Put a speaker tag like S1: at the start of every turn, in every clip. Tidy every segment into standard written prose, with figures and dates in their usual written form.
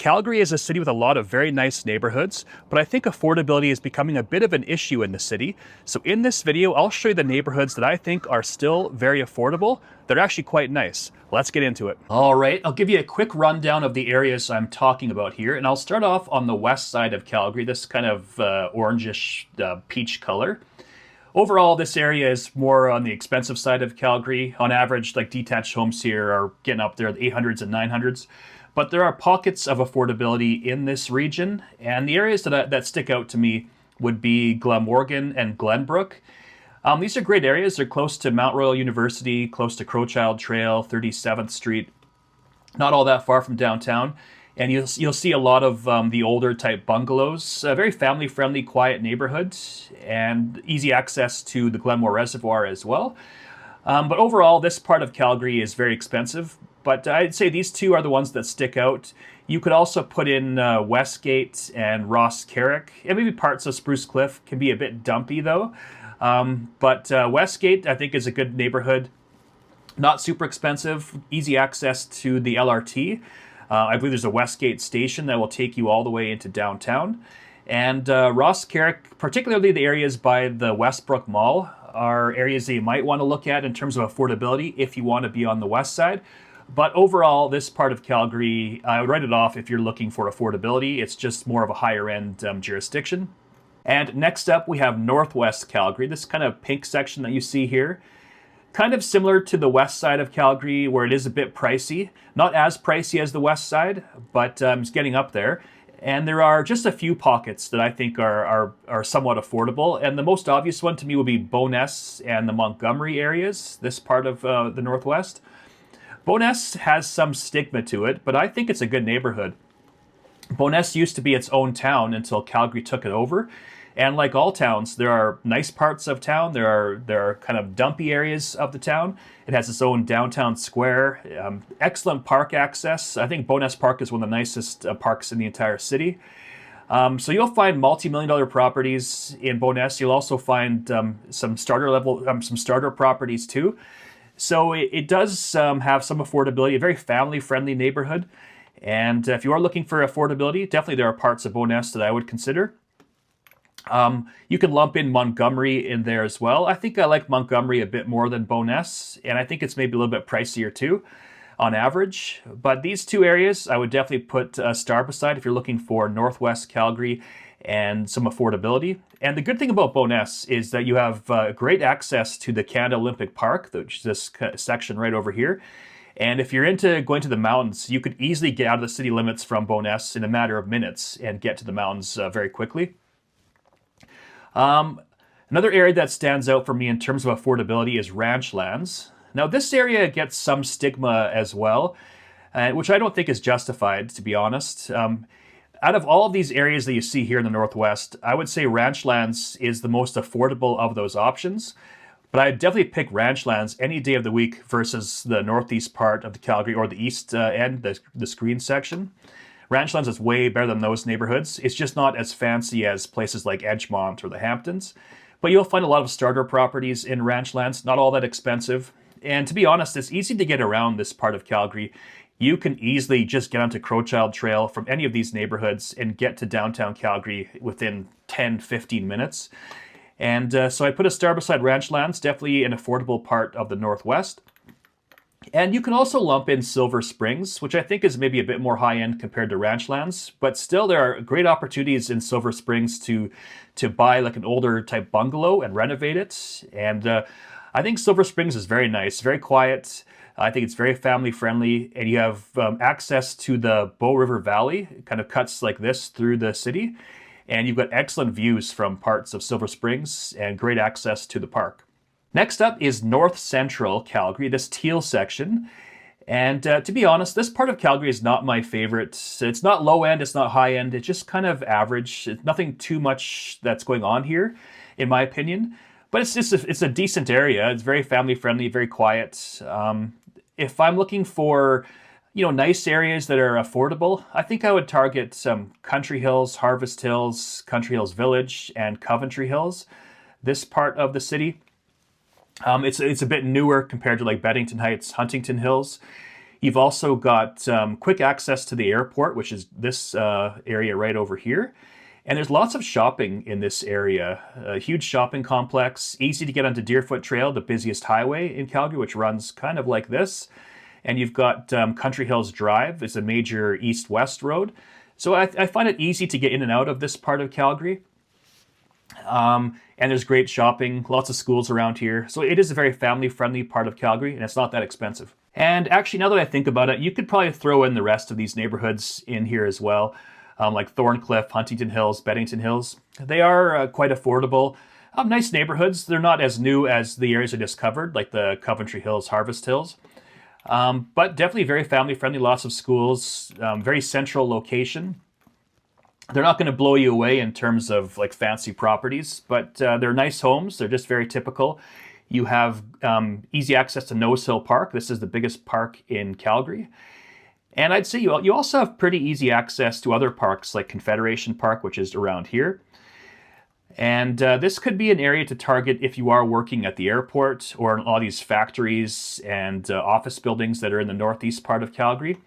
S1: Calgary is a city with a lot of very nice neighborhoods, but I think affordability is becoming a bit of an issue in the city. So in this video, I'll show you the neighborhoods that I think are still very affordable. They're actually quite nice. Let's get into it. All right, I'll give you a quick rundown of the areas I'm talking about here, and I'll start off on the west side of Calgary, this kind of orangish peach color. Overall, this area is more on the expensive side of Calgary. On average, like detached homes here are getting up there, the 800s and 900s. But there are pockets of affordability in this region, and the areas that stick out to me would be Glenmorgan and Glenbrook. These are great areas. They're close to Mount Royal University, close to Crowchild Trail, 37th Street, not all that far from downtown. And you'll see a lot of the older type bungalows, very family-friendly, quiet neighborhood, and easy access to the Glenmore Reservoir as well. But overall, this part of Calgary is very expensive. But I'd say these two are the ones that stick out. You could also put in Westgate and Ross Carrick, and maybe parts of Spruce Cliff can be a bit dumpy though. But Westgate, I think, is a good neighborhood. Not super expensive, easy access to the LRT. I believe there's a Westgate station that will take you all the way into downtown. And Ross Carrick, particularly the areas by the Westbrook Mall, are areas that you might want to look at in terms of affordability if you want to be on the west side. But overall, this part of Calgary, I would write it off if you're looking for affordability. It's just more of a higher end jurisdiction. And next up, we have Northwest Calgary, this kind of pink section that you see here. Kind of similar to the west side of Calgary, where it is a bit pricey. Not as pricey as the west side, but it's getting up there. And there are just a few pockets that I think are somewhat affordable. And the most obvious one to me would be Bowness and the Montgomery areas, this part of the Northwest. Bowness has some stigma to it, but I think it's a good neighborhood. Bowness used to be its own town until Calgary took it over. And like all towns, there are nice parts of town. There are kind of dumpy areas of the town. It has its own downtown square, excellent park access. I think Bowness Park is one of the nicest parks in the entire city. So you'll find multi-million-dollar properties in Bowness. You'll also find some starter properties too. So it does have some affordability, a very family-friendly neighborhood. And if you are looking for affordability, definitely there are parts of Bowness that I would consider. You can lump in Montgomery in there as well. I think I like Montgomery a bit more than Bowness, and I think it's maybe a little bit pricier too on average. But these two areas, I would definitely put a star beside if you're looking for Northwest Calgary and some affordability. And the good thing about Bowness is that you have great access to the Canada Olympic Park, which is this section right over here. And if you're into going to the mountains, you could easily get out of the city limits from Bowness in a matter of minutes and get to the mountains very quickly. Another area that stands out for me in terms of affordability is Ranchlands. Now, this area gets some stigma as well, which I don't think is justified, to be honest. Out of all of these areas that you see here in the Northwest, I would say Ranchlands is the most affordable of those options. But I'd definitely pick Ranchlands any day of the week versus the northeast part of the Calgary or the east end, the Screen section. Ranchlands is way better than those neighborhoods. It's just not as fancy as places like Edgemont or the Hamptons. But you'll find a lot of starter properties in Ranchlands, not all that expensive. And to be honest, it's easy to get around this part of Calgary. You can easily just get onto Crowchild Trail from any of these neighborhoods and get to downtown Calgary within 10, 15 minutes. And so I put a star beside Ranchlands, definitely an affordable part of the Northwest. And you can also lump in Silver Springs, which I think is maybe a bit more high-end compared to Ranchlands, but still there are great opportunities in Silver Springs to buy like an older type bungalow and renovate it. And I think Silver Springs is very nice, very quiet. I think it's very family-friendly, and you have access to the Bow River Valley. It kind of cuts like this through the city, and you've got excellent views from parts of Silver Springs and great access to the park. Next up is North Central Calgary, this teal section. And to be honest, this part of Calgary is not my favorite. It's not low end, it's not high end, it's just kind of average. It's nothing too much that's going on here, in my opinion. But it's a decent area. It's very family friendly, very quiet. If I'm looking for nice areas that are affordable, I think I would target some Country Hills, Harvest Hills, Country Hills Village, and Coventry Hills. This part of the city. It's a bit newer compared to like Beddington Heights, Huntington Hills. You've also got quick access to the airport, which is this area right over here. And there's lots of shopping in this area. A huge shopping complex, easy to get onto Deerfoot Trail, the busiest highway in Calgary, which runs kind of like this. And you've got Country Hills Drive. It's a major east-west road. So I find it easy to get in and out of this part of Calgary. And there's great shopping, lots of schools around here. So it is a very family-friendly part of Calgary, and it's not that expensive. And actually, now that I think about it, you could probably throw in the rest of these neighborhoods in here as well, like Thorncliffe, Huntington Hills, Beddington Hills. They are quite affordable. Nice neighborhoods. They're not as new as the areas I just covered, like the Coventry Hills, Harvest Hills. But definitely very family-friendly, lots of schools, very central location. They're not going to blow you away in terms of like fancy properties, but they're nice homes. They're just very typical. You have easy access to Nose Hill Park. This is the biggest park in Calgary. And I'd say you also have pretty easy access to other parks like Confederation Park, which is around here. And this could be an area to target if you are working at the airport or in all these factories and office buildings that are in the northeast part of Calgary.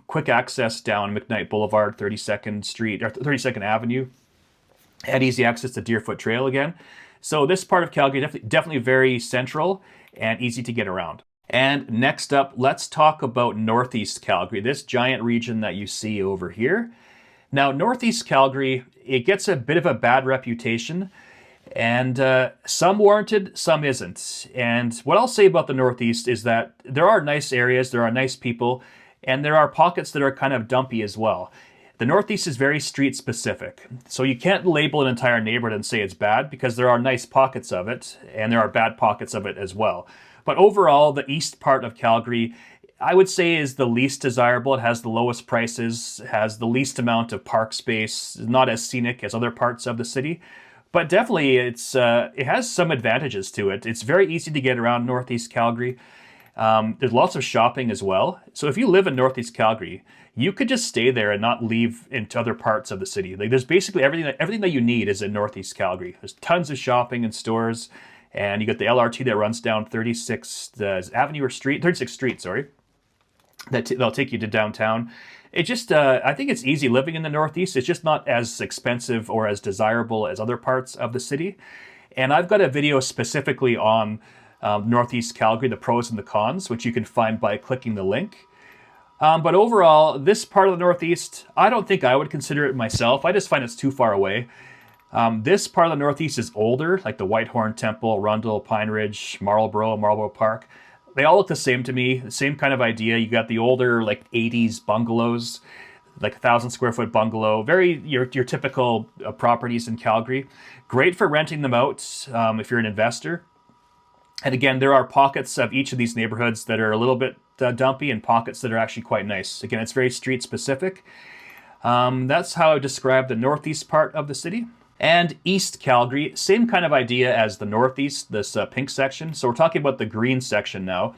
S1: Quick access down McKnight Boulevard, 32nd Street, or 32nd Avenue, and easy access to Deerfoot Trail again. So this part of Calgary definitely very central and easy to get around. And next up, let's talk about Northeast Calgary, this giant region that you see over here. Now, Northeast Calgary, it gets a bit of a bad reputation, and some warranted, some isn't. And what I'll say about the Northeast is that there are nice areas, there are nice people, and there are pockets that are kind of dumpy as well. The Northeast is very street specific. So you can't label an entire neighborhood and say it's bad because there are nice pockets of it and there are bad pockets of it as well. But overall, the east part of Calgary, I would say is the least desirable. It has the lowest prices, has the least amount of park space, not as scenic as other parts of the city. But definitely it has some advantages to it. It's very easy to get around Northeast Calgary. There's lots of shopping as well. So if you live in Northeast Calgary, you could just stay there and not leave into other parts of the city. Like there's basically everything that you need is in Northeast Calgary. There's tons of shopping and stores, and you got the LRT that runs down 36th Avenue or Street, 36th Street, sorry. They'll take you to downtown. It just, I think it's easy living in the Northeast. It's just not as expensive or as desirable as other parts of the city. And I've got a video specifically on Northeast Calgary, the pros and the cons, which you can find by clicking the link. But overall, this part of the Northeast, I don't think I would consider it myself. I just find it's too far away. This part of the Northeast is older, like the Whitehorn Temple, Rundle, Pine Ridge, Marlborough Park. They all look the same to me, the same kind of idea. You got the older, like 80s bungalows, like 1,000 square foot bungalow, very your typical properties in Calgary. Great for renting them out if you're an investor. And again, there are pockets of each of these neighborhoods that are a little bit dumpy and pockets that are actually quite nice. Again, it's very street specific. That's how I describe the northeast part of the city. And East Calgary, same kind of idea as the Northeast, this pink section. So we're talking about the green section now.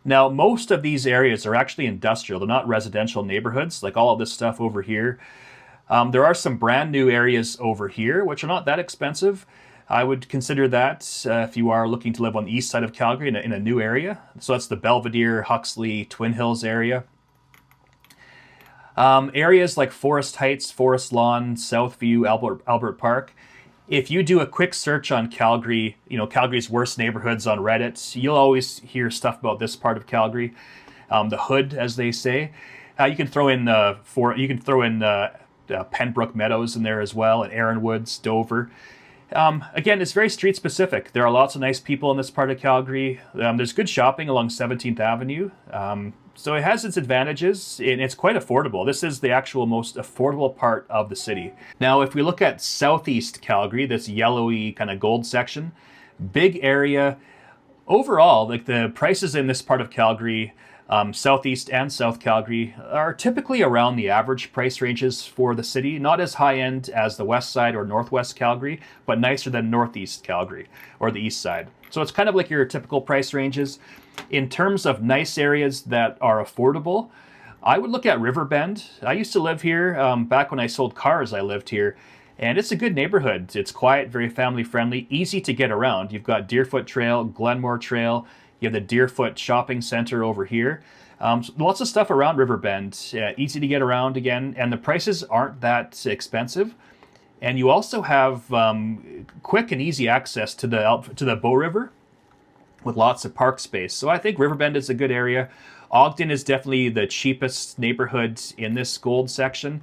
S1: Now, most of these areas are actually industrial. They're not residential neighborhoods, like all of this stuff over here. There are some brand new areas over here, which are not that expensive. I would consider that if you are looking to live on the east side of Calgary in a new area. So that's the Belvedere, Huxley, Twin Hills area. Areas like Forest Heights, Forest Lawn, Southview, Albert Park. If you do a quick search on Calgary, Calgary's worst neighborhoods on Reddit, you'll always hear stuff about this part of Calgary, the hood, as they say. You can throw in Pembroke Meadows in there as well, and Erin Woods, Dover. Again, it's very street specific. There are lots of nice people in this part of Calgary. There's good shopping along 17th Avenue. So it has its advantages, and it's quite affordable. This is the actual most affordable part of the city. Now, if we look at Southeast Calgary, this yellowy kind of gold section, big area. Overall, like the prices in this part of Calgary, Southeast and South Calgary, are typically around the average price ranges for the city. Not as high-end as the west side or northwest Calgary, but nicer than Northeast Calgary or the east side. So it's kind of like your typical price ranges. In terms of nice areas that are affordable, I would look at Riverbend. I used to live here. Back when I sold cars, I lived here. And it's a good neighborhood. It's quiet, very family-friendly, easy to get around. You've got Deerfoot Trail, Glenmore Trail. You have the Deerfoot Shopping Center over here. So lots of stuff around Riverbend, easy to get around again, and the prices aren't that expensive. And you also have quick and easy access to the Bow River with lots of park space. So I think Riverbend is a good area. Ogden is definitely the cheapest neighborhood in this gold section.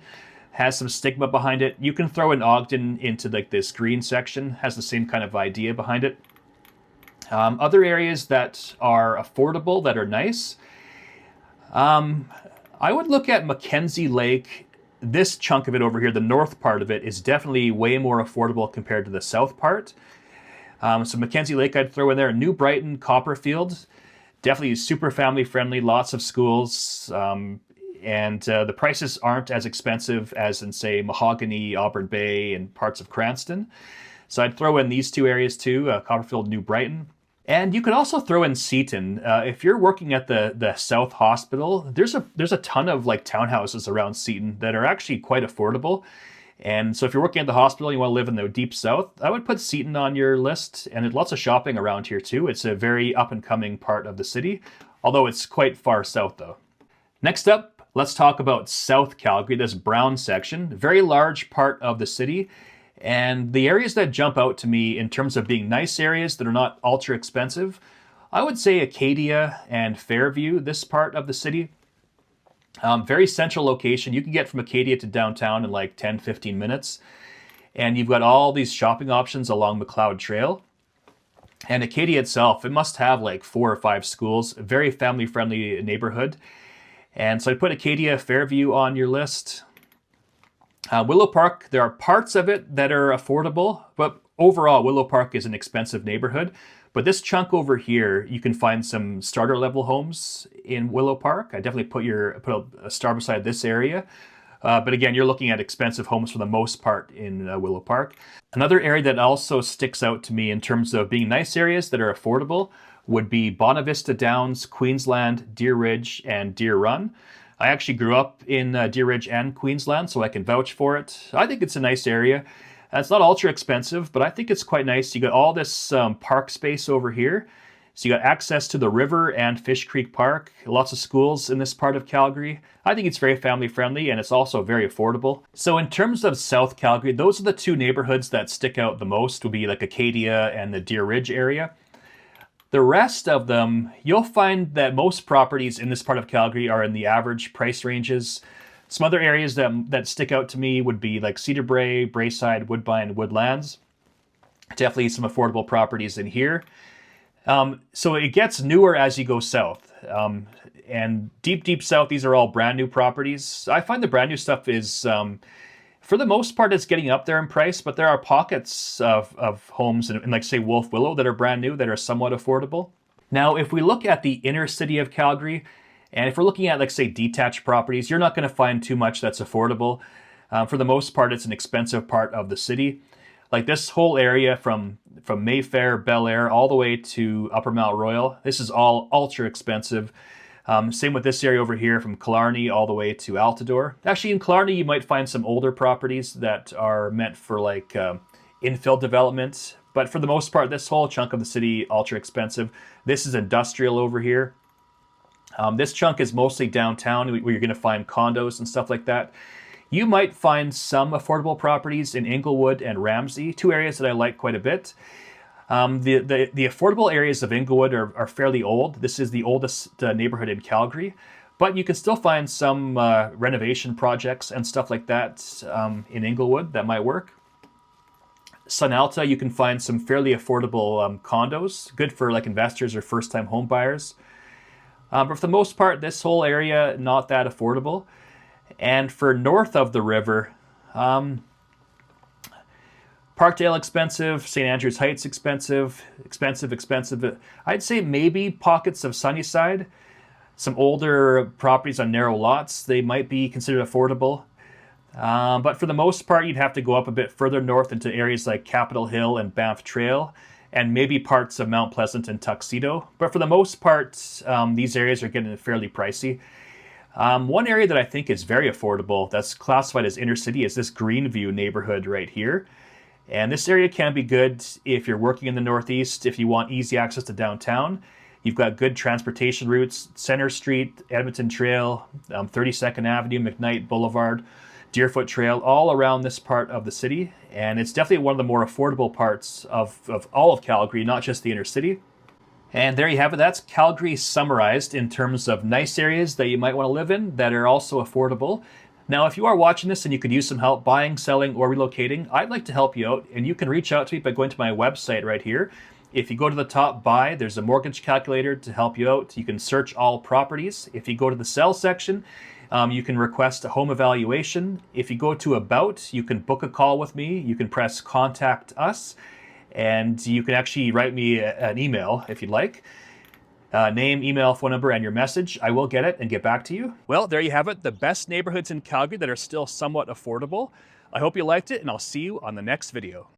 S1: Has some stigma behind it. You can throw in Ogden into like this green section. Has the same kind of idea behind it. Other areas that are affordable, that are nice. I would look at Mackenzie Lake. This chunk of it over here, the north part of it, is definitely way more affordable compared to the south part. So Mackenzie Lake I'd throw in there. New Brighton, Copperfield, definitely super family friendly, lots of schools, and the prices aren't as expensive as in, say, Mahogany, Auburn Bay, and parts of Cranston. So I'd throw in these two areas too, Copperfield, New Brighton. And you could also throw in Seaton. If you're working at the South Hospital, there's a ton of like townhouses around Seaton that are actually quite affordable. And so if you're working at the hospital and you want to live in the deep south, I would put Seaton on your list. And there's lots of shopping around here too. It's a very up and coming part of the city, although it's quite far south though. Next up, let's talk about South Calgary, this brown section, very large part of the city. And the areas that jump out to me in terms of being nice areas that are not ultra expensive, I would say Acadia and Fairview, this part of the city. Very central location. You can get from Acadia to downtown in like 10, 15 minutes. And you've got all these shopping options along McLeod Trail. And Acadia itself, it must have like 4 or 5 schools, a very family-friendly neighborhood. And so I put Acadia, Fairview on your list. Willow Park, there are parts of it that are affordable, but overall Willow Park is an expensive neighborhood. But this chunk over here, you can find some starter level homes in Willow Park. I definitely put a star beside this area. But again, you're looking at expensive homes for the most part in Willow Park. Another area that also sticks out to me in terms of being nice areas that are affordable would be Bonavista Downs, Queensland, Deer Ridge, and Deer Run. I actually grew up in Deer Ridge and Queensland, so I can vouch for it. I think it's a nice area. It's not ultra expensive, but I think it's quite nice. You got all this park space over here. So you got access to the river and Fish Creek Park. Lots of schools in this part of Calgary. I think it's very family friendly and it's also very affordable. So in terms of South Calgary, those are the two neighborhoods that stick out the most, would be like Acadia and the Deer Ridge area. The rest of them, you'll find that most properties in this part of Calgary are in the average price ranges. Some other areas that stick out to me would be like Cedar Brae, Braeside, Woodbine, Woodlands. Definitely some affordable properties in here. So it gets newer as you go south. And deep south, these are all brand new properties. I find the brand new stuff is, for the most part, it's getting up there in price, but there are pockets of homes in like, say, Wolf Willow that are brand new, that are somewhat affordable. Now, if we look at the inner city of Calgary, and if we're looking at, like, say, detached properties, you're not going to find too much that's affordable. For the most part, it's an expensive part of the city. Like this whole area from Mayfair, Bel Air, all the way to Upper Mount Royal, this is all ultra expensive. Same with this area over here from Killarney all the way to Altadore. Actually, in Killarney, you might find some older properties that are meant for like infill development. But for the most part, this whole chunk of the city, ultra expensive. This is industrial over here. This chunk is mostly downtown, where you're going to find condos and stuff like that. You might find some affordable properties in Inglewood and Ramsey, two areas that I like quite a bit. The affordable areas of Inglewood are fairly old. This is the oldest neighborhood in Calgary, but you can still find some renovation projects and stuff like that in Inglewood that might work. Sun Alta, you can find some fairly affordable condos, good for like investors or first-time home buyers. But for the most part, this whole area, not that affordable. And for north of the river, Parkdale expensive, St. Andrews Heights expensive. I'd say maybe pockets of Sunnyside, some older properties on narrow lots, they might be considered affordable. But for the most part, you'd have to go up a bit further north into areas like Capitol Hill and Banff Trail, and maybe parts of Mount Pleasant and Tuxedo. But for the most part, these areas are getting fairly pricey. One area that I think is very affordable, that's classified as inner city, is this Greenview neighborhood right here. And this area can be good if you're working in the Northeast, if you want easy access to downtown. You've got good transportation routes, Center Street, Edmonton Trail, 32nd Avenue, McKnight Boulevard, Deerfoot Trail, all around this part of the city. And it's definitely one of the more affordable parts of all of Calgary, not just the inner city. And there you have it. That's Calgary summarized in terms of nice areas that you might want to live in that are also affordable. Now, if you are watching this and you could use some help buying, selling, or relocating, I'd like to help you out. And you can reach out to me by going to my website right here. If you go to the top buy, there's a mortgage calculator to help you out. You can search all properties. If you go to the sell section, you can request a home evaluation. If you go to about, you can book a call with me. You can press contact us. And you can actually write me an email if you'd like. Name, email, phone number, and your message. I will get it and get back to you. Well, there you have it. The best neighborhoods in Calgary that are still somewhat affordable. I hope you liked it, and I'll see you on the next video.